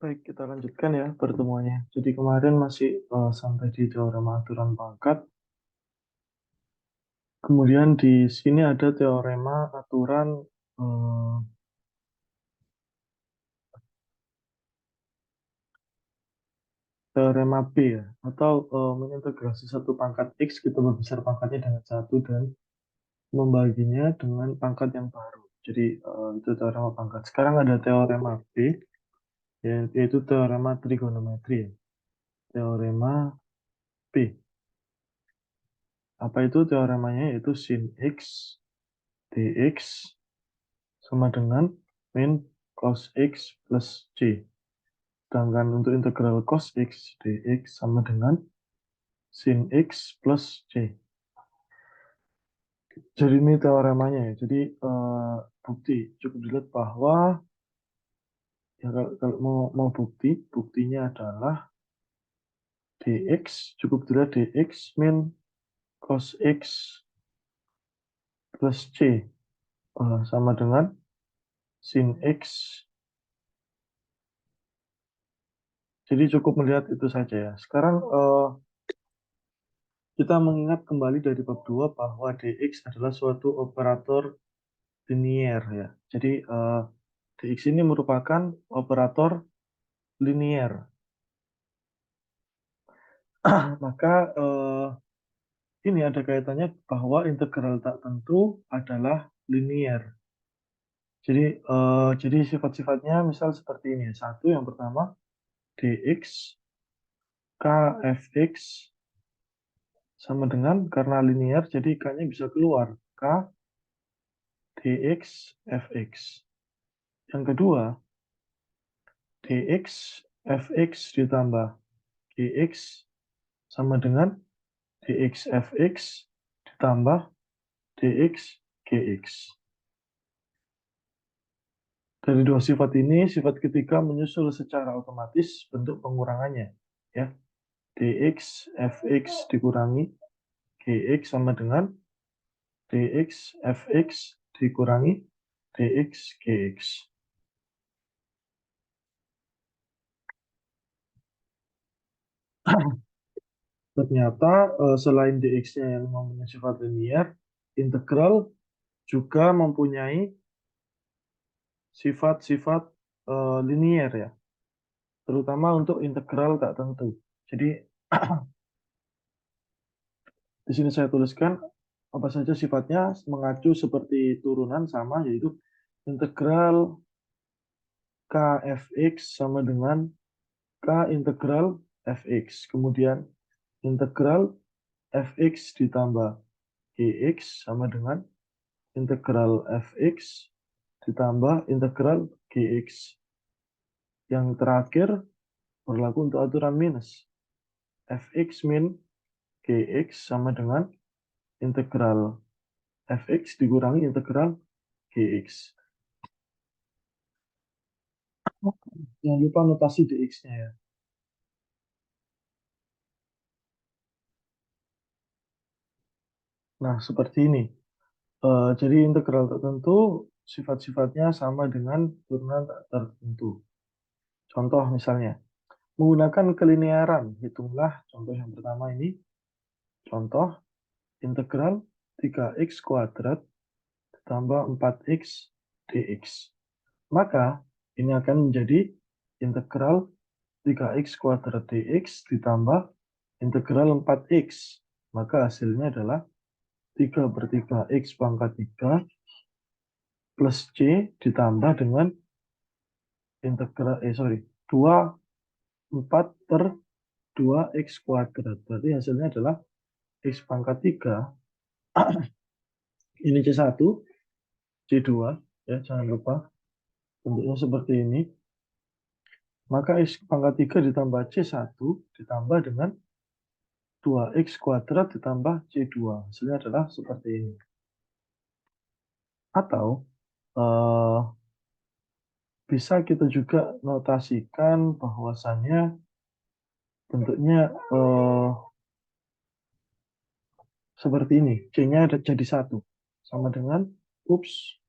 Baik, kita lanjutkan ya pertemuannya. Jadi kemarin masih sampai di teorema aturan pangkat. Kemudian di sini ada teorema aturan eh, teorema B ya, atau mengintegrasi satu pangkat X kita berbesar pangkatnya dengan satu dan membaginya dengan pangkat yang baru. Jadi itu teorema pangkat. Sekarang ada teorema B, yaitu teorema trigonometri ya. Teorema B. Apa itu teoremanya? Yaitu sin X dx sama dengan min cos X plus C. Sedangkan untuk integral cos X dx sama dengan sin X plus C. Jadi ini teoremanya ya. Jadi bukti cukup dilihat bahwa ya kalau mau bukti, buktinya adalah dx cukup dilihat dx min cos X plus C sama dengan sin X. Jadi cukup melihat itu saja ya. Sekarang kita mengingat kembali dari bab 2 bahwa dx adalah suatu operator linier ya. Jadi dx ini merupakan operator linier. Maka ini ada kaitannya bahwa integral tak tentu adalah linier. Jadi sifat-sifatnya misal seperti ini ya. Satu yang pertama dx k fx sama dengan karena linier jadi k-nya bisa keluar k dx fx. Yang kedua dx fx ditambah gx sama dengan dx fx ditambah dx gx. Dari dua sifat ini, sifat ketiga menyusul secara otomatis bentuk pengurangannya. Ya, dx fx dikurangi gx sama dengan dx fx dikurangi dx gx. Ternyata selain dx-nya yang mempunyai sifat linear, integral juga mempunyai sifat-sifat linier ya, terutama untuk integral tak tentu. Jadi di sini saya tuliskan apa saja sifatnya mengacu seperti turunan sama, yaitu integral kfx sama dengan k integral fx. Kemudian integral fx ditambah gx sama dengan integral fx ditambah integral gx. Yang terakhir berlaku untuk aturan minus. Fx min gx sama dengan integral fx dikurangi integral gx. Jangan lupa notasi dx-nya ya. Nah, seperti ini. Jadi integral tertentu sifat-sifatnya sama dengan turunan tak tertentu. Contoh misalnya, menggunakan kelinearan, hitunglah contoh yang pertama ini. Contoh, integral 3x kuadrat ditambah 4x dx. Maka ini akan menjadi integral 3x kuadrat dx ditambah integral 4x. Maka hasilnya adalah 3/3x pangkat 3 plus C ditambah dengan integral, 24/2x kuadrat. Berarti hasilnya adalah x pangkat 3, ini C1, C2, ya jangan lupa bentuknya seperti ini. Maka x pangkat 3 ditambah C1 ditambah dengan 2x kuadrat ditambah C2. Hasilnya adalah seperti ini. Atau eh, bisa kita juga notasikan bahwasannya bentuknya seperti ini. C-nya jadi 1. Sama dengan, ups,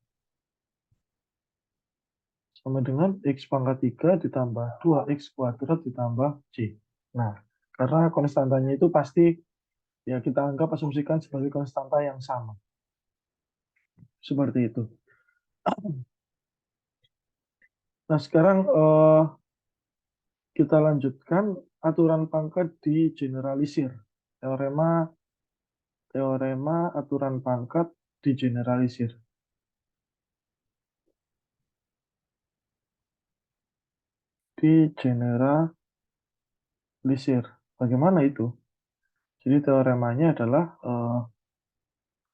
sama dengan X pangkat 3 ditambah 2X kuadrat ditambah C. Nah, karena konstantanya itu pasti ya kita anggap asumsikan sebagai konstanta yang sama. Seperti itu. Nah, sekarang kita lanjutkan aturan pangkat di generalisir. Teorema aturan pangkat di generalisir. Di generalisir. Bagaimana itu? Jadi teoremanya adalah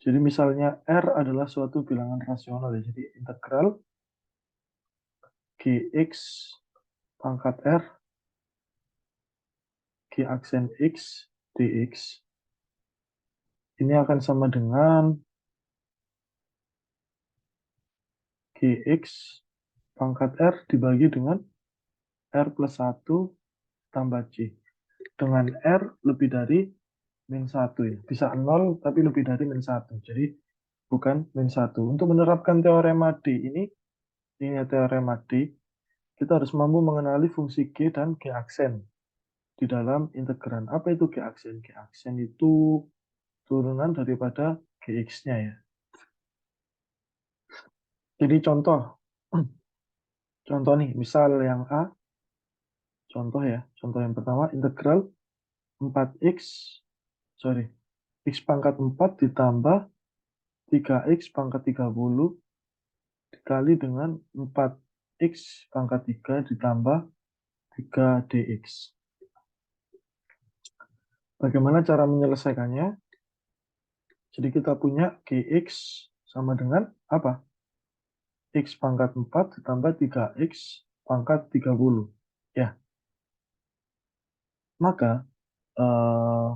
jadi misalnya R adalah suatu bilangan rasional ya. Jadi integral Gx pangkat R G aksen X dx ini akan sama dengan Gx pangkat R dibagi dengan R plus 1 tambah C. Dengan R lebih dari min 1 ya. Bisa 0 tapi lebih dari min 1. Jadi bukan min 1. Untuk menerapkan teorema D ini teorema D, kita harus mampu mengenali fungsi G dan G aksen di dalam integran. Apa itu G aksen? G aksen itu turunan daripada Gx-nya ya. Jadi contoh nih, misal yang A, contoh ya, contoh yang pertama, integral 4x, sorry, x pangkat 4 ditambah 3x pangkat 30 dikali dengan 4x pangkat 3 ditambah 3dx. Bagaimana cara menyelesaikannya? Jadi kita punya gx sama dengan apa? X pangkat 4 ditambah 3x pangkat 30. Ya, maka eh,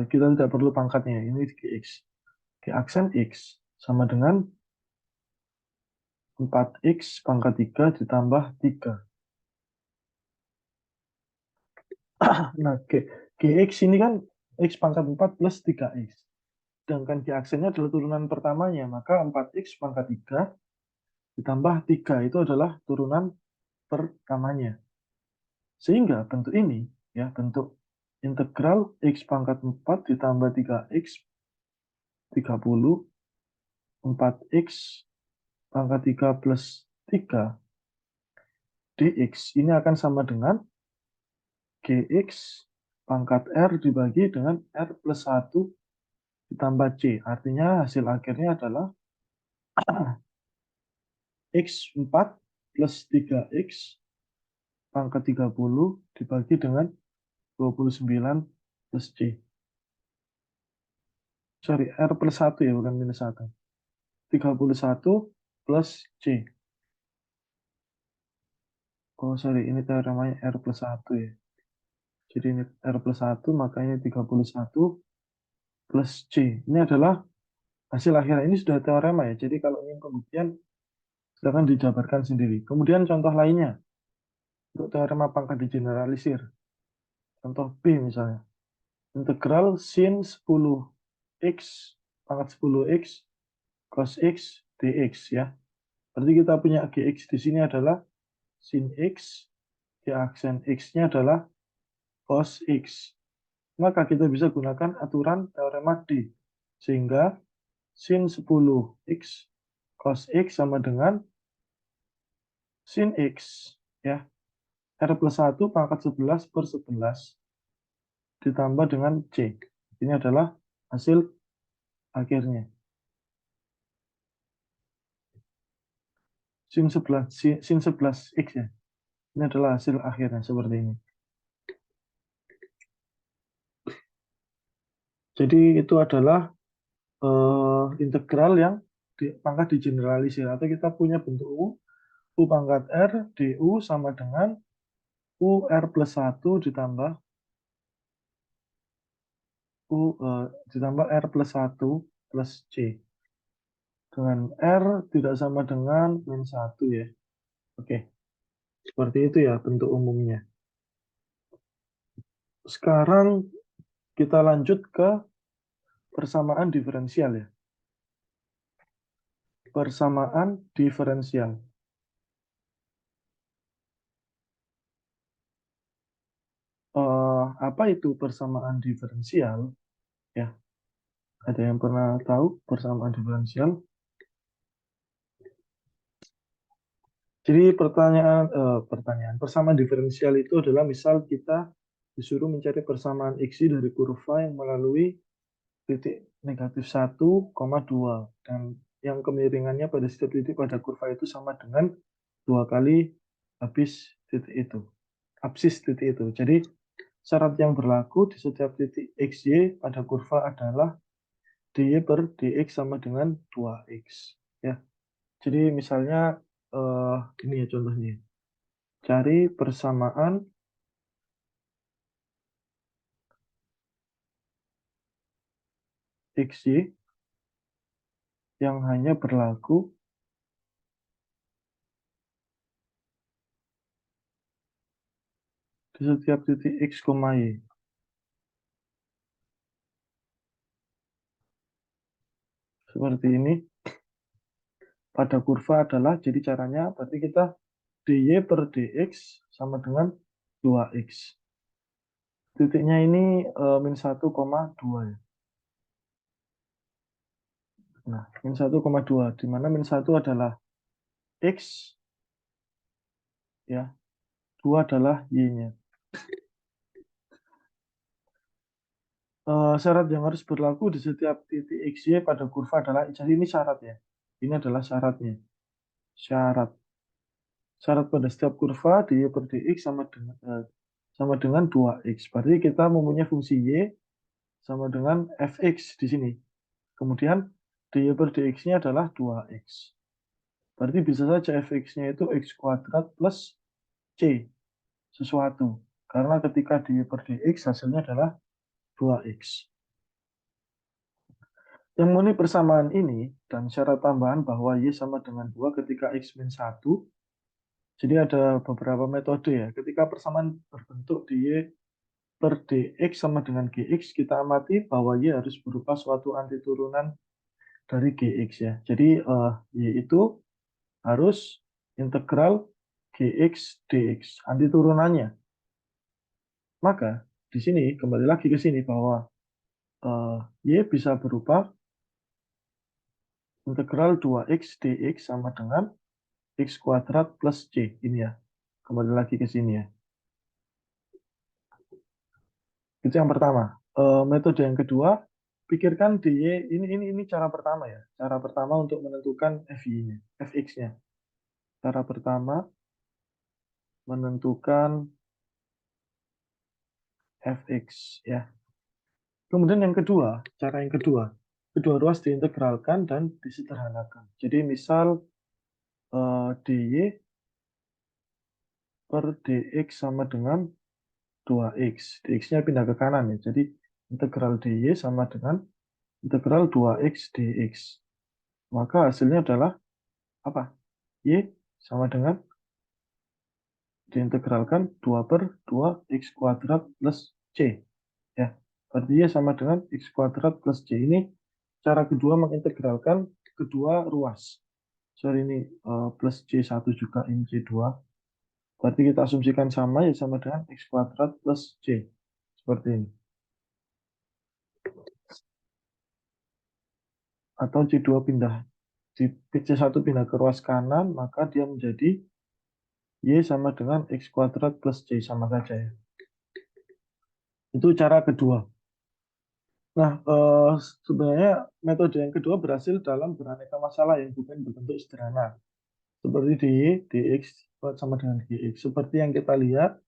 kita tidak perlu pangkatnya. Ini Gx. G aksen X sama dengan 4X pangkat 3 ditambah 3. Nah, Gx ini kan X pangkat 4 plus 3X. Sedangkan G aksennya adalah turunan pertamanya, maka 4X pangkat 3 ditambah 3 itu adalah turunan pertamanya. Sehingga bentuk ini, ya bentuk integral X pangkat 4 ditambah 3X 30 4x pangkat 3 plus 3 dx ini akan sama dengan gx pangkat r dibagi dengan r plus 1 ditambah c. Artinya hasil akhirnya adalah x4 plus 3x pangkat 30 dibagi dengan 29 plus c. Sorry, r plus 1 ya, bukan minus 1. 31 plus c. Oh, sorry, ini teoremanya r plus 1 ya. Jadi ini R plus 1, maka ini 31 plus C. Ini adalah hasil akhir. Ini sudah teorema ya. Jadi kalau ingin pembuktian, silakan dijabarkan sendiri. Kemudian contoh lainnya, untuk teorema pangkat digeneralisir. Contoh B misalnya. Integral sin 10x pangkat 10x cos x dx ya. Berarti kita punya gx di sini adalah sin x, G aksen x-nya adalah cos x. Maka kita bisa gunakan aturan teorema D. Sehingga sin 10x cos x sama dengan sin x. Ya, R plus 1 pangkat 11 per 11 ditambah dengan C. Ini adalah hasil akhirnya. Sin 11 x ya. Ini adalah hasil akhirnya seperti ini. Jadi itu adalah integral yang pangkat digeneralisir. Atau kita punya bentuk U pangkat R, DU sama dengan U R plus 1 ditambah ditambah R plus 1 plus C. Dengan R tidak sama dengan min 1 ya. Oke, seperti itu ya bentuk umumnya. Sekarang kita lanjut ke persamaan diferensial ya. Persamaan diferensial. apa itu persamaan diferensial? Ya, ada yang pernah tahu persamaan diferensial? Jadi pertanyaan persamaan diferensial itu adalah misal kita disuruh mencari persamaan x dari kurva yang melalui titik negatif 1,2 dan yang kemiringannya pada setiap titik pada kurva itu sama dengan 2 kali habis titik itu, absis titik itu. Jadi syarat yang berlaku di setiap titik xy pada kurva adalah dy per dx sama dengan 2x. Ya, jadi misalnya ini ya contohnya. Cari persamaan xy yang hanya berlaku di setiap titik x, y. Seperti ini. Pada kurva adalah, jadi caranya berarti kita dy per dx sama dengan 2x. Titiknya ini min 1,2 ya. Nah, min 1,2, di mana min 1 adalah x, ya, 2 adalah y-nya. Syarat yang harus berlaku di setiap titik xy pada kurva adalah, jadi ini syarat ya. Ini adalah syaratnya. Syarat. Syarat pada setiap kurva dy per dx sama dengan 2x. Berarti kita mempunyai fungsi y sama dengan fx di sini. Kemudian dy per dx-nya adalah 2x. Berarti bisa saja fx-nya itu x kuadrat plus c sesuatu. Karena ketika dy per dx hasilnya adalah 2x. Yang memenuhi persamaan ini dan syarat tambahan bahwa y sama dengan 2 ketika x min 1. Jadi ada beberapa metode ya. Ketika persamaan berbentuk dy per dx sama dengan gx, kita amati bahwa y harus berupa suatu antiturunan dari gx ya. Jadi y itu harus integral gx dx, antiturunannya. Maka di sini kembali lagi ke sini bahwa y bisa berupa integral 2x dx sama dengan x kuadrat plus c. Ini ya, kembali lagi ke sini ya. Itu yang pertama. Metode yang kedua, pikirkan dy, ini cara pertama ya. Cara pertama untuk menentukan fy-nya, fx-nya. Cara pertama menentukan fx ya. Kemudian yang kedua, cara yang kedua ruas diintegralkan dan disederhanakan. Jadi misal dy per dx sama dengan 2x. Dx-nya pindah ke kanan ya. Jadi integral dy sama dengan integral 2x dx. Maka hasilnya adalah apa? Y sama dengan diintegralkan 2 per 2 x kuadrat plus c. Ya, berarti Y sama dengan x kuadrat plus c. Ini cara kedua mengintegralkan kedua ruas. Sorry, ini plus c1 juga, ini c2. Berarti kita asumsikan sama, ya sama dengan x kuadrat plus c. Seperti ini. Atau c2 pindah, c1 pindah ke ruas kanan, maka dia menjadi y sama dengan x kuadrat plus c. Sama saja ya. Itu cara kedua. Nah, sebenarnya metode yang kedua berhasil dalam beraneka masalah yang bukan berbentuk sederhana. Seperti dx sama dengan gx. Seperti yang kita lihat,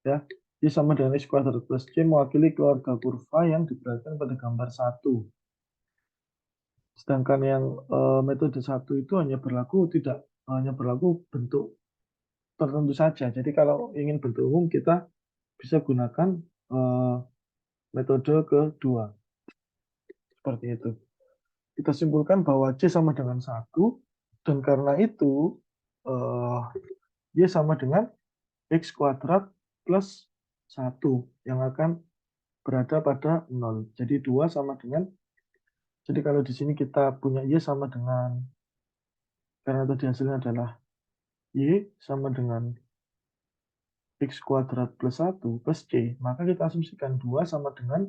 ya, y sama dengan x kuadrat plus c mewakili keluarga kurva yang diperhatikan pada gambar 1. Sedangkan yang metode 1 itu hanya berlaku bentuk tertentu saja. Jadi kalau ingin bentuk umum, kita bisa gunakan metode kedua. Seperti itu. Kita simpulkan bahwa C sama dengan 1, dan karena itu Y sama dengan X kuadrat plus 1 yang akan berada pada 0. Jadi 2 sama dengan, jadi kalau di sini kita punya Y sama dengan, karena tadi hasilnya adalah Y sama dengan X kuadrat plus 1 plus C, maka kita asumsikan 2 sama dengan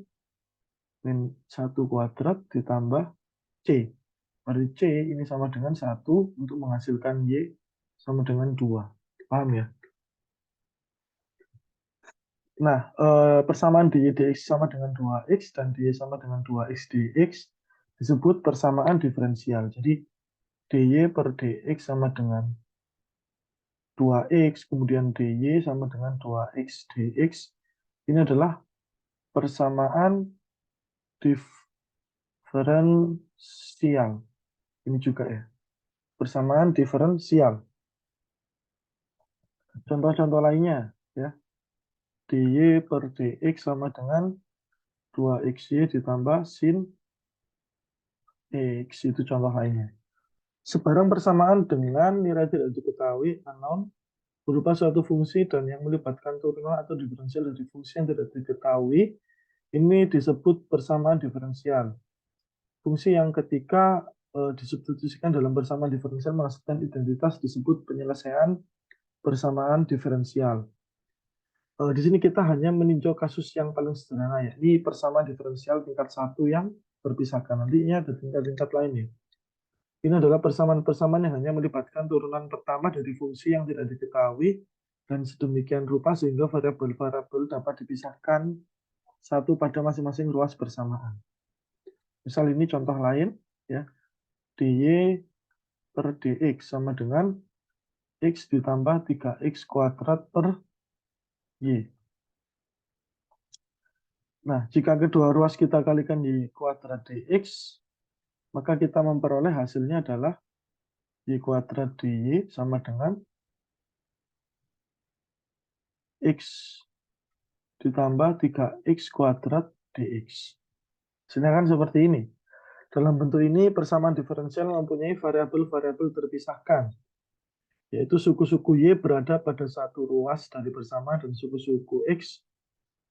min 1 kuadrat ditambah C. Berarti C ini sama dengan 1 untuk menghasilkan Y sama dengan 2. Paham ya? Nah, persamaan dy dx sama dengan 2x dan dy sama dengan 2x dx disebut persamaan diferensial. Jadi, dy per dx sama dengan 2x, kemudian dy sama dengan 2x dx. Ini adalah persamaan diferensial. Ini juga ya, persamaan diferensial. Contoh-contoh lainnya, ya, dy per dx sama dengan 2xy ditambah sin x, itu contoh lainnya. Sebarang persamaan dengan nilai tidak diketahui unknown berupa suatu fungsi dan yang melibatkan turunan atau diferensial dari fungsi yang tidak diketahui, ini disebut persamaan diferensial. Fungsi yang ketika disubstitusikan dalam persamaan diferensial menghasilkan identitas disebut penyelesaian persamaan diferensial. Di sini kita hanya meninjau kasus yang paling sederhana, ya. Ini persamaan diferensial tingkat 1 yang berpisahkan. Nantinya ada tingkat-tingkat lainnya. Ini adalah persamaan-persamaan yang hanya melibatkan turunan pertama dari fungsi yang tidak diketahui dan sedemikian rupa sehingga variabel-variabel dapat dipisahkan satu pada masing-masing ruas persamaan. Misal ini contoh lain, ya. dy per dx sama dengan x ditambah 3x kuadrat per y. Nah, jika kedua ruas kita kalikan y kuadrat dx, maka kita memperoleh hasilnya adalah y kuadrat dy sama dengan x ditambah 3x kuadrat dx. Sedangkan seperti ini. Dalam bentuk ini, persamaan diferensial mempunyai variabel-variabel terpisahkan, yaitu suku-suku y berada pada satu ruas dari persamaan dan suku-suku x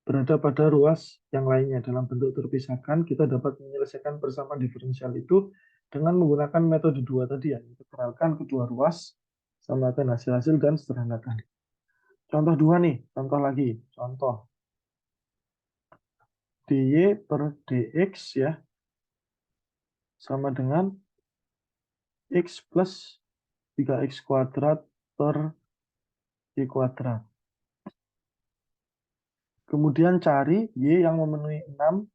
berada pada ruas yang lainnya. Dalam bentuk terpisahkan, kita dapat menyelesaikan persamaan diferensial itu dengan menggunakan metode 2 tadi, ya, integralkan kedua ruas, samakan hasil-hasil, dan sederhanakan. Contoh 2 nih, contoh lagi. Contoh dy per dx, ya, sama dengan x plus 3x kuadrat per y kuadrat. Kemudian cari y yang memenuhi 6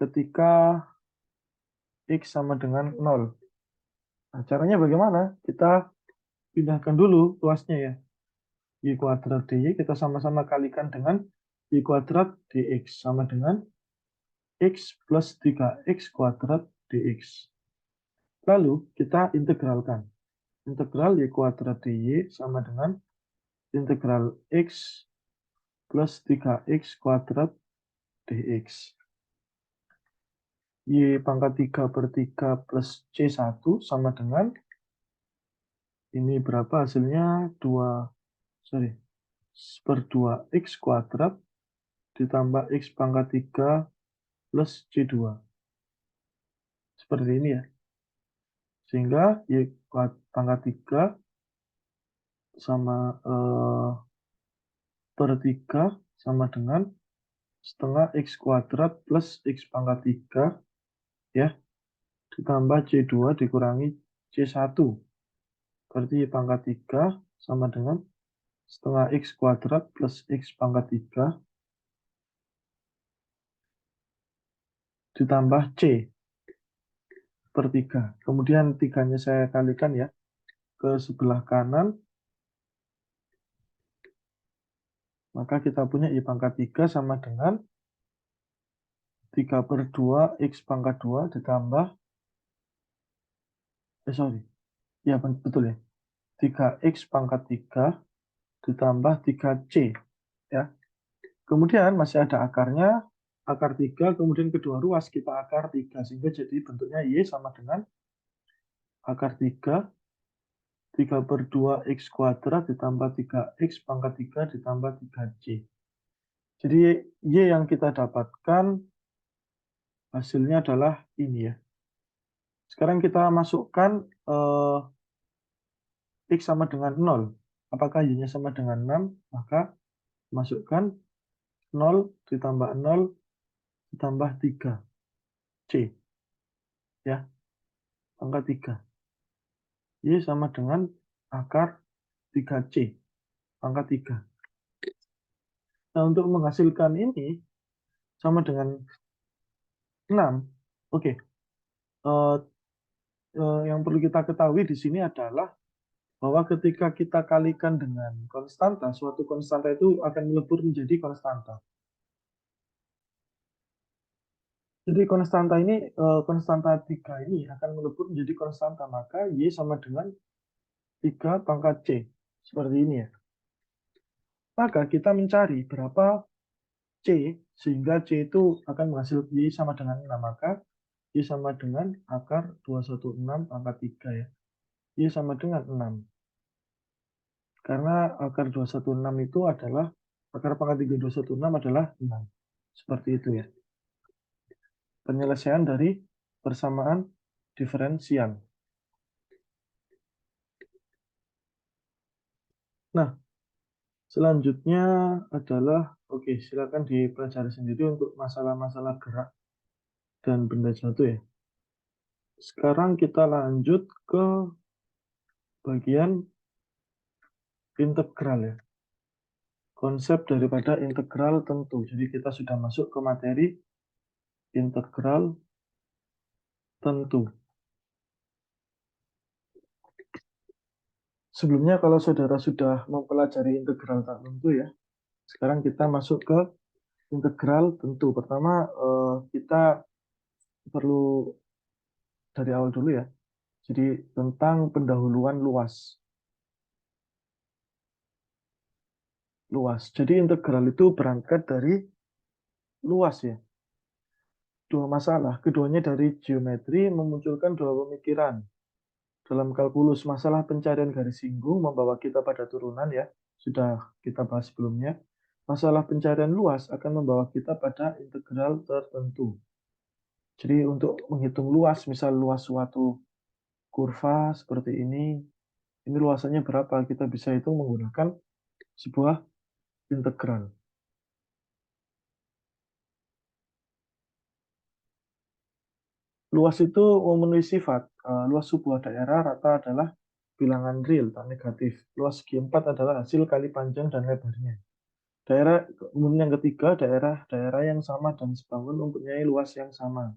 ketika x sama dengan 0. Nah, caranya bagaimana? Kita pindahkan dulu luasnya, ya. Y kuadrat dy kita sama-sama kalikan dengan y kuadrat dx sama dengan x plus 3x kuadrat dx. Lalu kita integralkan. Integral y kuadrat dy sama dengan integral x plus 3x kuadrat dx. Y pangkat 3 per 3 plus C1 sama dengan, ini berapa hasilnya? 2x kuadrat ditambah x pangkat 3 plus C2. Seperti ini, ya. Sehingga Y pangkat 3 sama per 3 sama dengan setengah x kuadrat plus x pangkat 3, ya, ditambah C2 dikurangi C1. Berarti Y pangkat 3 sama dengan setengah x kuadrat plus x pangkat 3 ditambah C per 3. Kemudian 3-nya saya kalikan, ya, ke sebelah kanan. Maka kita punya Y pangkat 3 sama dengan 3 per 2 X pangkat 2 ditambah, ya, betul, ya, 3X pangkat 3 ditambah 3C, ya. Kemudian masih ada akarnya, akar 3, kemudian kedua ruas kita akar 3, sehingga jadi bentuknya Y sama dengan akar 3, 3 per 2 X kuadrat ditambah 3X pangkat 3 ditambah 3C. Jadi Y yang kita dapatkan hasilnya adalah ini, ya. Sekarang kita masukkan X sama dengan 0. apakah Y-nya sama dengan 6, maka masukkan 0 ditambah 0 ditambah 3, C. Ya, pangkat 3. Y sama dengan akar 3C, pangkat 3. Nah, untuk menghasilkan ini sama dengan 6. Oke, eh, yang perlu kita ketahui di sini adalah bahwa ketika kita kalikan dengan konstanta, suatu konstanta itu akan melebur menjadi konstanta. Jadi konstanta ini, konstanta 3 ini akan melebur menjadi konstanta, maka Y sama dengan 3 pangkat C. Seperti ini ya. Maka kita mencari berapa C, sehingga C itu akan menghasilkan Y sama dengan 6. Maka Y sama dengan akar 216 pangkat 3 ya. Y sama dengan 6. Karena akar 216 itu adalah, akar pangkat 3 216 adalah 6. Seperti itu ya. Penyelesaian dari persamaan diferensial. Nah, selanjutnya adalah, oke, silakan dipelajari sendiri untuk masalah-masalah gerak dan benda jatuh ya. Sekarang kita lanjut ke bagian integral ya. Konsep daripada integral tentu. Jadi kita sudah masuk ke materi integral tentu. Sebelumnya kalau saudara sudah mempelajari integral tak tentu ya, sekarang kita masuk ke integral tentu. Pertama, kita perlu dari awal dulu ya. Jadi tentang pendahuluan luas. Luas. Jadi integral itu berangkat dari luas ya. Dua masalah. Keduanya dari geometri memunculkan dua pemikiran. Dalam kalkulus, masalah pencarian garis singgung membawa kita pada turunan ya. Sudah kita bahas sebelumnya. Masalah pencarian luas akan membawa kita pada integral tertentu. Jadi untuk menghitung luas, misal luas suatu kurva seperti ini luasannya berapa? Kita bisa hitung menggunakan sebuah integral. Luas itu memenuhi sifat. Luas sebuah daerah rata adalah bilangan real, tak negatif. Luas segi 4 adalah hasil kali panjang dan lebarnya. Kemudian yang ketiga, daerah-daerah yang sama dan sebangun mempunyai luas yang sama.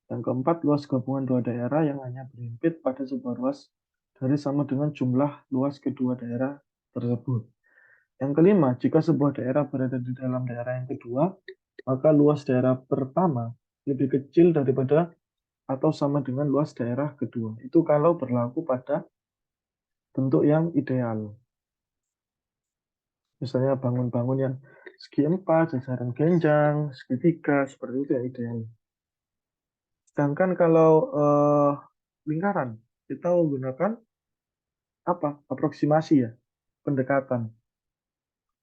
Yang keempat, luas gabungan dua daerah yang hanya berhimpit pada sebuah ruas dari sama dengan jumlah luas kedua daerah tersebut. Yang kelima, jika sebuah daerah berada di dalam daerah yang kedua, maka luas daerah pertama lebih kecil daripada atau sama dengan luas daerah kedua. Itu kalau berlaku pada bentuk yang ideal. Misalnya bangun-bangun yang segi 4, jajaran genjang, segitiga, seperti itu yang ideal. Sedangkan kalau lingkaran, kita menggunakan apa? Aproksimasi ya, pendekatan.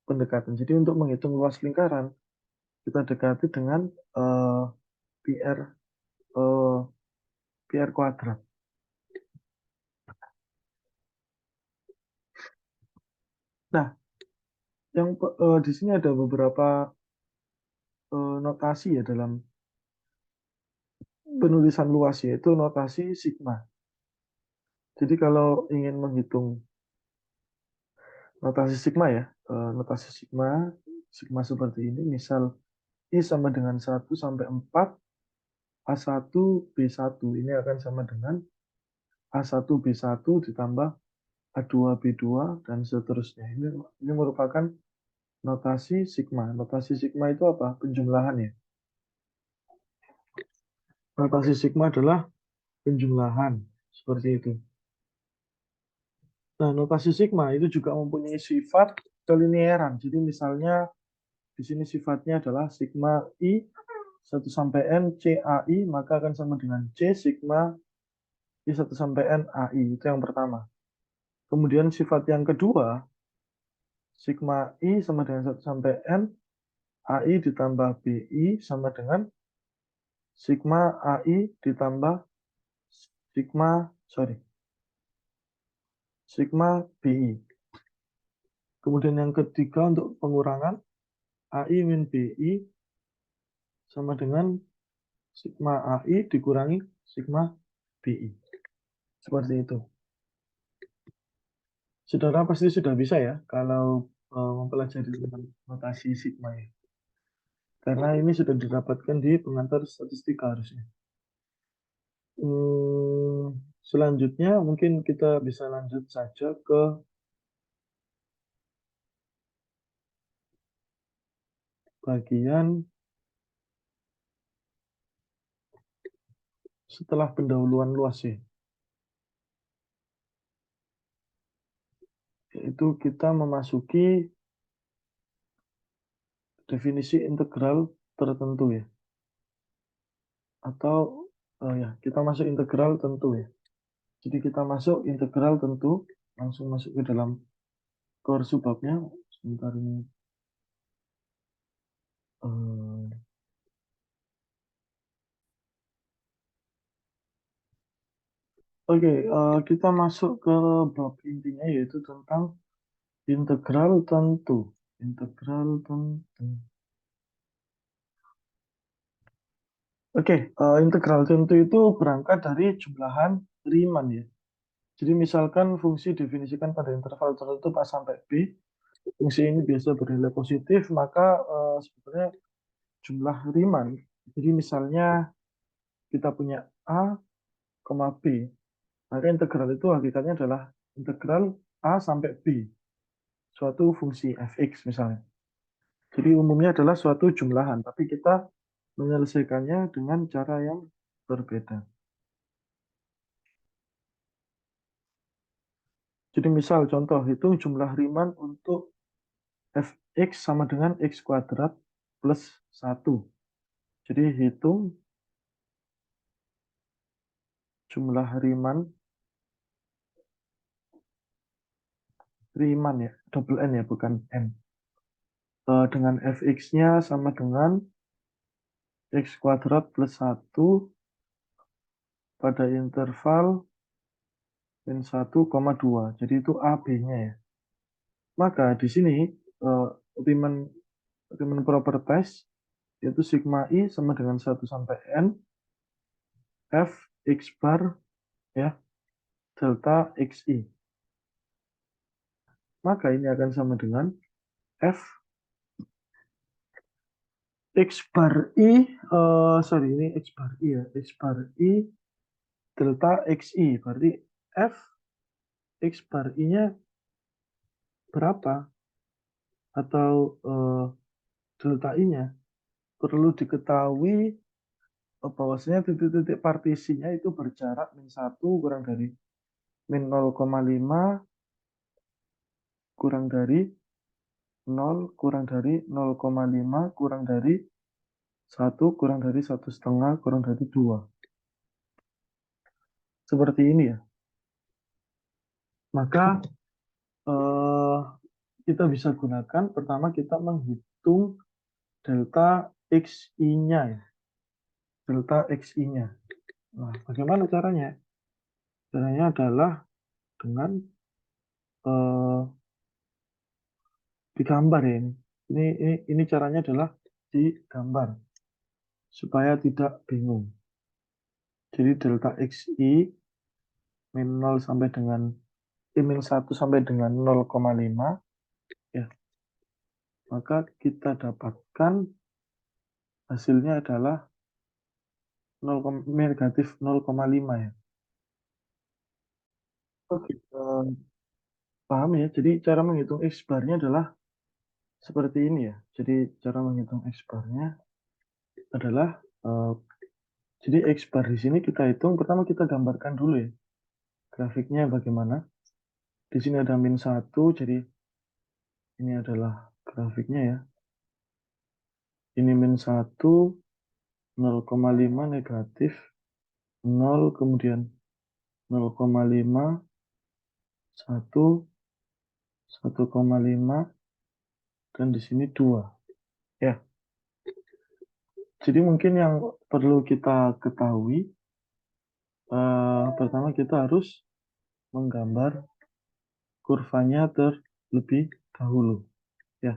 Pendekatan. Jadi untuk menghitung luas lingkaran, kita dekati dengan PR eh, PR kuadrat. Nah, yang di sini ada beberapa notasi ya dalam penulisan luas, yaitu notasi sigma. Jadi kalau ingin menghitung notasi sigma ya, notasi sigma seperti ini, misal I sama dengan 1 sampai 4, A1 B1 ini akan sama dengan A1 B1 ditambah A2 B2 dan seterusnya. Ini merupakan notasi sigma. Notasi sigma itu apa? Penjumlahan ya. Notasi sigma adalah penjumlahan seperti itu. Nah, notasi sigma itu juga mempunyai sifat kelinieran. Jadi misalnya di sini sifatnya adalah sigma I 1 sampai N CAI, maka akan sama dengan C sigma I 1 sampai N AI. Itu yang pertama. Kemudian sifat yang kedua, sigma I sama dengan 1 sampai N AI ditambah BI sama dengan sigma AI ditambah sigma, sorry, sigma BI. Kemudian yang ketiga untuk pengurangan AI min BI sama dengan sigma AI dikurangi sigma BI. Seperti itu. Saudara pasti sudah bisa ya kalau mempelajari tentang notasi sigma ya. Karena ini sudah didapatkan di pengantar statistika harusnya. Selanjutnya mungkin kita bisa lanjut saja ke bagian setelah pendahuluan luas ya. Yaitu kita memasuki definisi integral tertentu ya. Atau ya, kita masuk integral tentu ya. Jadi kita masuk integral tentu, langsung masuk ke dalam core subbabnya. Sebentar ini. Oke, kita masuk ke bab intinya yaitu tentang integral tentu. Integral tentu. Oke, integral tentu itu berangkat dari jumlahan Riemann ya. Jadi misalkan fungsi definisikan pada interval tertentu A sampai B, fungsi ini biasa bernilai positif, maka sebetulnya jumlah Riemann. Jadi misalnya kita punya A, B, maka integral itu hakikatnya adalah integral A sampai B, suatu fungsi fx misalnya. Jadi umumnya adalah suatu jumlahan, tapi kita menyelesaikannya dengan cara yang berbeda. Jadi misal contoh, hitung jumlah Riemann untuk fx sama dengan x kuadrat plus 1. Jadi hitung jumlah Riemann ya, double N ya, bukan M. Dengan fx-nya sama dengan x kuadrat plus 1 pada interval min 1,2. Jadi itu AB-nya ya. Maka di sini Riemann properties yaitu sigma I sama dengan 1 sampai N F X bar ya delta XI. Maka ini akan sama dengan F X bar I, sorry ini X bar I ya, X bar I delta XI. Berarti F X bar I-nya berapa? Atau delta I-nya? Perlu diketahui bahwasanya titik-titik partisinya itu berjarak min 1 kurang dari min 0,5 kurang dari 0 kurang dari 0,5 kurang dari 1 kurang dari 1,5 kurang dari 2. Seperti ini ya. Maka kita bisa gunakan, pertama kita menghitung delta XI-nya ya. Delta XI-nya. Nah, bagaimana caranya? Caranya adalah dengan digambar ya ini. Ini caranya adalah digambar supaya tidak bingung. Jadi delta XI min 0 sampai dengan min 1 sampai dengan 0,5 ya. Maka kita dapatkan hasilnya adalah 0, negatif 0,5 ya. Oke, paham ya. Jadi cara menghitung X barnya adalah seperti ini ya. Jadi cara menghitung X barnya adalah jadi X bar di sini kita hitung. Pertama kita gambarkan dulu ya. Grafiknya bagaimana. Di sini ada min 1, jadi ini adalah grafiknya ya. Ini min 1, 0,5 negatif, 0, kemudian 0,5, 1, 1,5, dan di sini 2. Ya. Jadi mungkin yang perlu kita ketahui, pertama kita harus menggambar kurvanya terlebih dahulu, ya,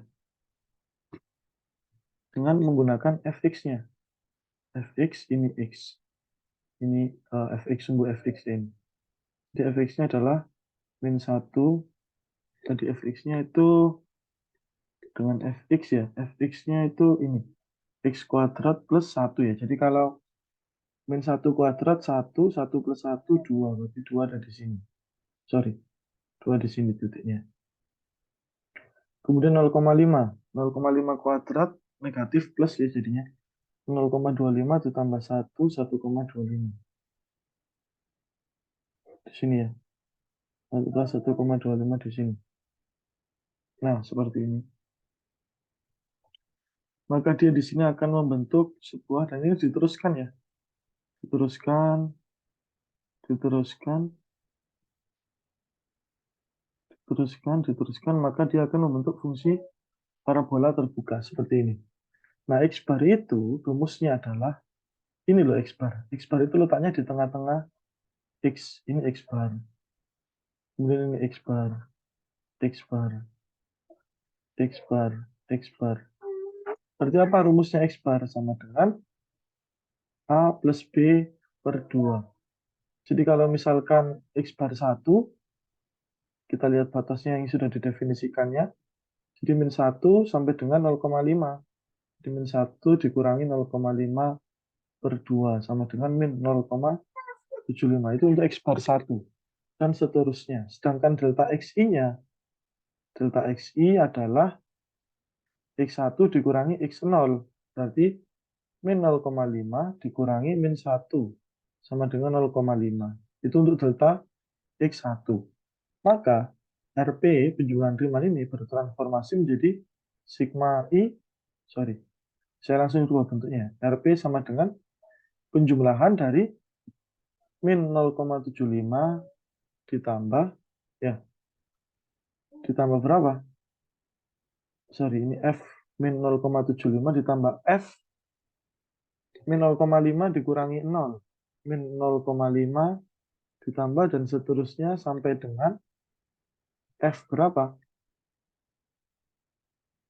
dengan menggunakan fx-nya. Fx ini x, ini fx sumbu fx ini. Jadi fx-nya adalah min 1, tadi fx-nya itu dengan fx ya, fx-nya itu ini, x kuadrat plus 1 ya. Jadi kalau min 1 kuadrat 1, 1 plus 1, 2. Berarti 2 ada di sini. Sorry, 2 di sini titiknya. Kemudian 0,5. 0,5 kuadrat negatif plus ya jadinya. 0,25 ditambah 1, 1,25. Di sini ya. Plus 1,25 di sini. Nah, seperti ini. Maka dia di sini akan membentuk sebuah, dan ini diteruskan ya. Diteruskan, diteruskan, diteruskan, maka dia akan membentuk fungsi parabola terbuka seperti ini. Nah, X bar itu rumusnya adalah ini loh X bar. X bar itu letaknya di tengah-tengah X. Ini X bar. Kemudian ini X bar, X bar, X bar, X bar. Berarti apa rumusnya X bar? Sama dengan A plus B per 2. Jadi kalau misalkan X bar 1, kita lihat batasnya yang sudah didefinisikannya. Jadi min 1 sampai dengan 0,5. Jadi min 1 dikurangi 0,5 per 2 sama dengan min 0,75. Itu untuk X bar 1. Dan seterusnya. Sedangkan delta XI-nya, delta XI adalah X1 dikurangi X0. Berarti min 0,5 dikurangi min 1 sama dengan 0,5. Itu untuk delta X1. Maka RP penjumlahan Riemann ini bertransformasi menjadi sigma I, sorry, saya langsung rubah bentuknya. RP sama dengan penjumlahan dari min 0,75 ditambah, ya, ditambah berapa? Sorry, ini F min 0,75 ditambah F min 0,5 dikurangi 0. Min 0,5 ditambah dan seterusnya sampai dengan F berapa?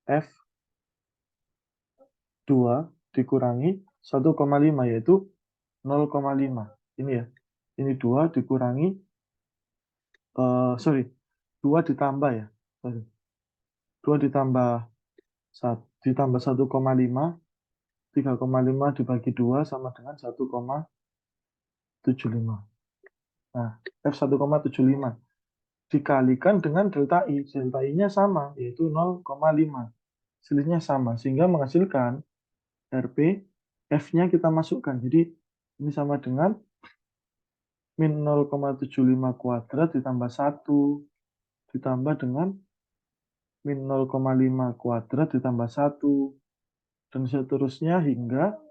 F2 dikurangi 1,5 yaitu 0,5. Ini ya. Ini 2 dikurangi, sorry, 2 ditambah ya. Sorry. 2 ditambah 1, ditambah 1,5, 3,5 dibagi 2 sama dengan 1,75. Nah, F1,75 dikalikan dengan delta I. Delta I-nya sama, yaitu 0,5. Selisihnya sama, sehingga menghasilkan RP, F-nya kita masukkan. Jadi, ini sama dengan min 0,75 kuadrat ditambah 1, ditambah dengan min 0,5 kuadrat ditambah 1, dan seterusnya hingga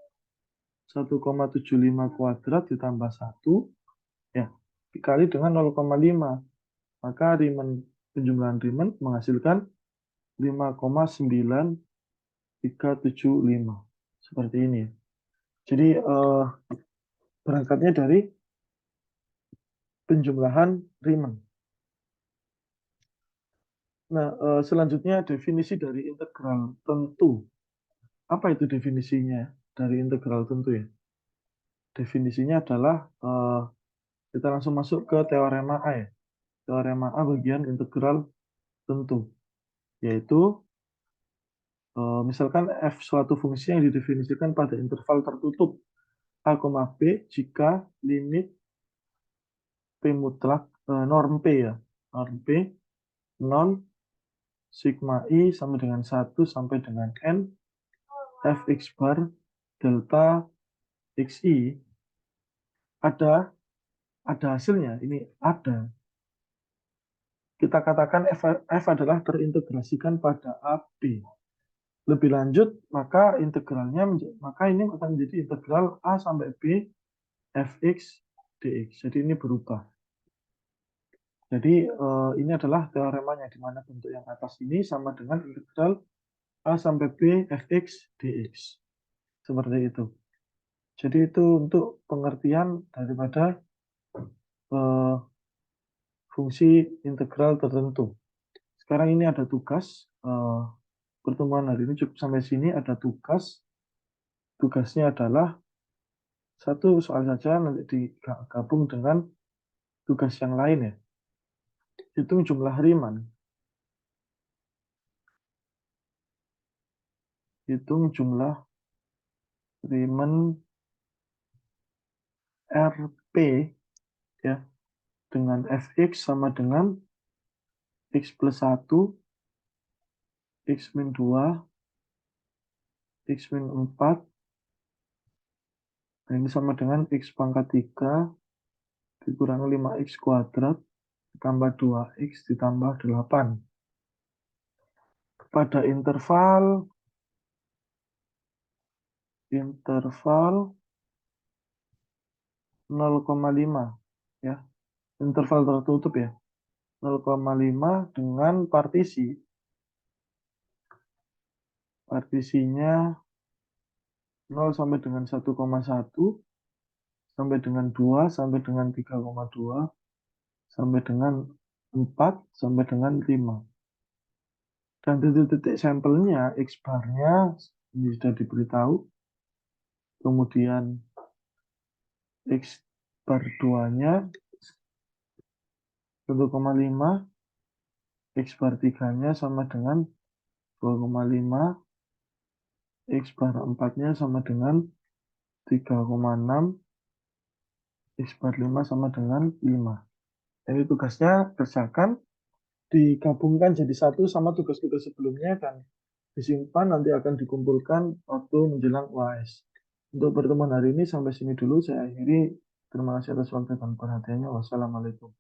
1,75 kuadrat ditambah 1, ya, dikali dengan 0,5. Maka Riemann, penjumlahan Riemann menghasilkan 5,9375. Seperti ini. Jadi berangkatnya dari penjumlahan Riemann. Nah, selanjutnya definisi dari integral tentu. Apa itu definisinya dari integral tentu ya? Definisinya adalah kita langsung masuk ke teorema A ya. Teorema A bagian integral tentu, yaitu misalkan f suatu fungsi yang didefinisikan pada interval tertutup a, b jika limit p mutlak norm p ya, norm p non sigma i sama dengan 1 sampai dengan n fx bar delta xi ada hasilnya, ini ada. Kita katakan f adalah terintegrasikan pada AB. Lebih lanjut, maka integralnya maka ini akan menjadi integral A sampai B fx dx. Jadi ini berubah. Jadi ini adalah teoremanya, di mana bentuk yang atas ini sama dengan integral A sampai B fx dx. Seperti itu. Jadi itu untuk pengertian daripada fungsi integral tertentu. sekarang ini ada tugas, pertemuan hari ini cukup sampai sini, ada tugas. Tugasnya adalah satu soal saja nanti digabung dengan tugas yang lain ya. Hitung jumlah hariman. Hitung jumlah hariman RP ya dengan fx sama dengan x plus 1, x min 2, x min 4. Nah, ini sama dengan x pangkat 3 dikurangi 5x kuadrat ditambah 2x ditambah 8. Pada interval 0,5 ya. Interval tertutup ya. 0,5 dengan partisi. Partisinya 0 sampai dengan 1,1 sampai dengan 2 sampai dengan 3,2 sampai dengan 4 sampai dengan 5. Dan titik-titik sampelnya X barnya ini sudah diberitahu. Kemudian X bar 2-nya 1,5, X bar 3-nya sama dengan 2,5, X bar 4-nya sama dengan 3,6, X bar 5 sama dengan 5. Jadi tugasnya kerjakan, digabungkan jadi satu sama tugas-tugas sebelumnya dan disimpan, nanti akan dikumpulkan waktu menjelang UAS. Untuk pertemuan hari ini sampai sini dulu saya akhiri. Terima kasih atas waktu dan perhatiannya. Wassalamualaikum.